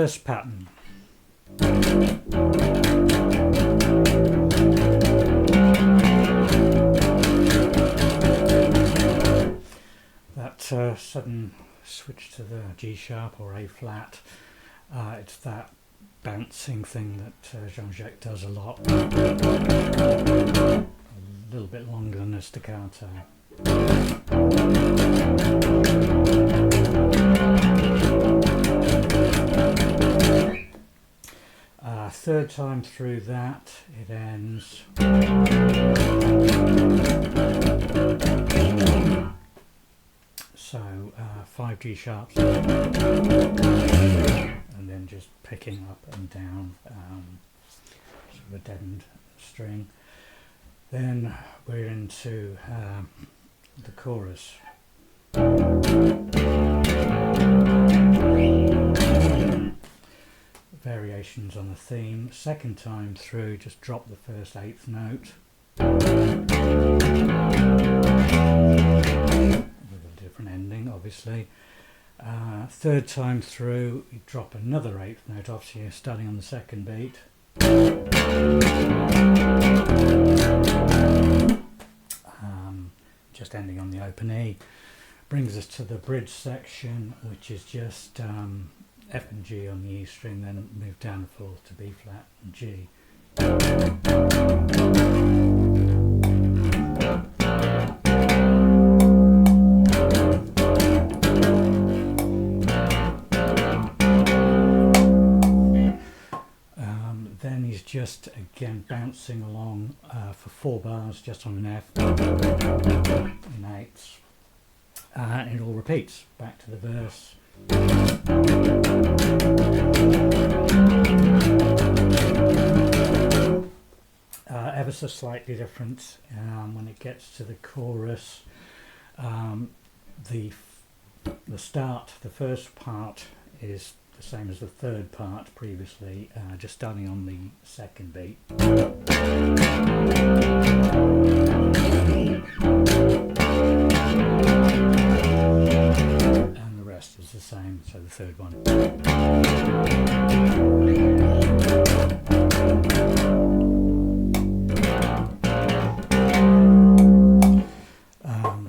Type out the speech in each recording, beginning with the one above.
first pattern. That sudden switch to the G sharp or A flat, it's that bouncing thing that Jean-Jacques does a lot. A little bit longer than a staccato. Third time through that, it ends. So 5 G sharps, and then just picking up and down, sort of a deadened string. Then we're into the chorus. Variations on the theme. Second time through, just drop the first eighth note with a different ending, obviously. Third time through, you drop another eighth note off, so you're starting on the second beat. Just ending on the open E. Brings us to the bridge section, which is just F and G on the E string, then move down the fourth to B flat and G. Then he's just again bouncing along for 4 bars just on an F in eighths, and it all repeats back to the verse. Ever so slightly different when it gets to the chorus. The start, the first part, is the same as the third part previously, just starting on the second beat. And the rest is the same, so the third one.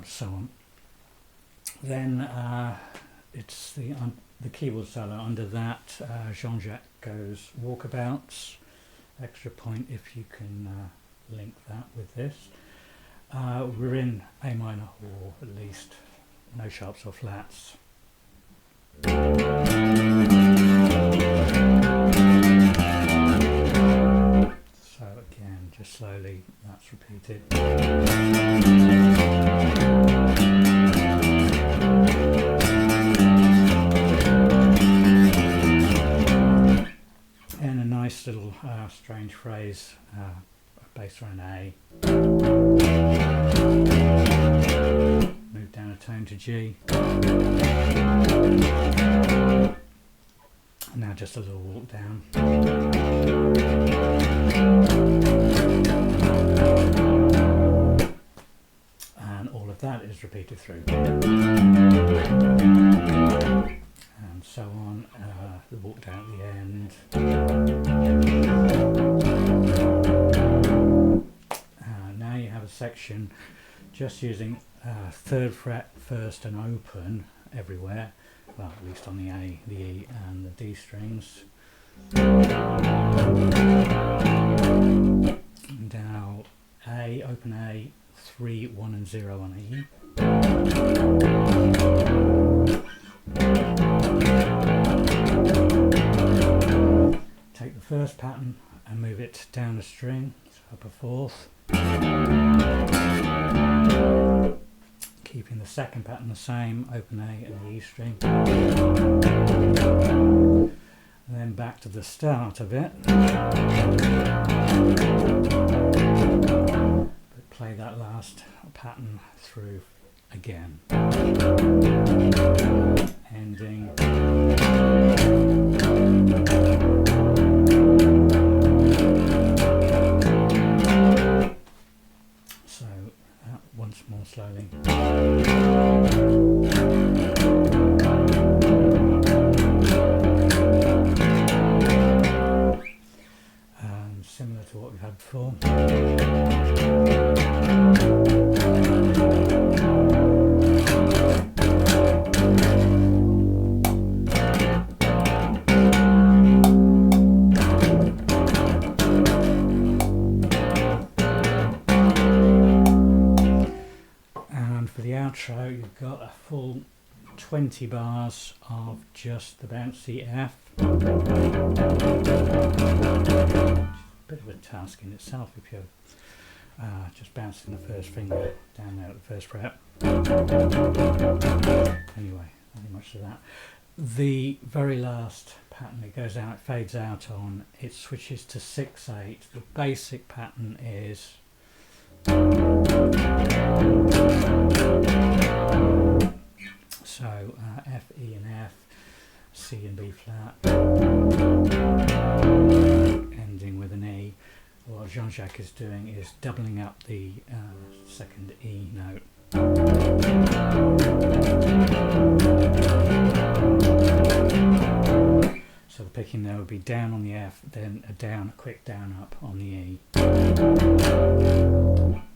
So on. Then it's the keyboard solo. Under that, Jean-Jacques goes walkabouts. Extra point if you can link that with this. We're in A minor, or at least no sharps or flats. So again, just slowly, that's repeated. And a nice little strange phrase based on an A. Move down a tone to G. Now just a little walk down. And all of that is repeated through. And so on, the walk down at the end. Now you have a section just using 3rd fret first and open everywhere, well, at least on the A, the E and the D strings. Now A, open A, 3, 1 and 0 on E. Take the first pattern and move it down a string, so up a 4th. Keeping the second pattern the same, open A and the E string. And then back to the start of it. But play that last pattern through again. Ending. So once more slowly. that before. And for the outro, you've got a full 20 bars of just the bouncy F. Bit of a task in itself if you're just bouncing the first finger down there at the first fret. Anyway, nothing much to that. The very last pattern it goes out, it fades out on, it switches to 6/8. The basic pattern is so F, E and F, C and B flat, ending with an E. What Jean-Jacques is doing is doubling up the second E note. So the picking there would be down on the F, then a quick down up on the E.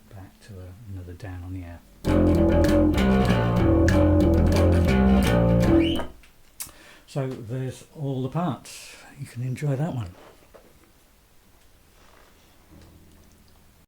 Back to another down on the F. So there's all the parts. You can enjoy that one.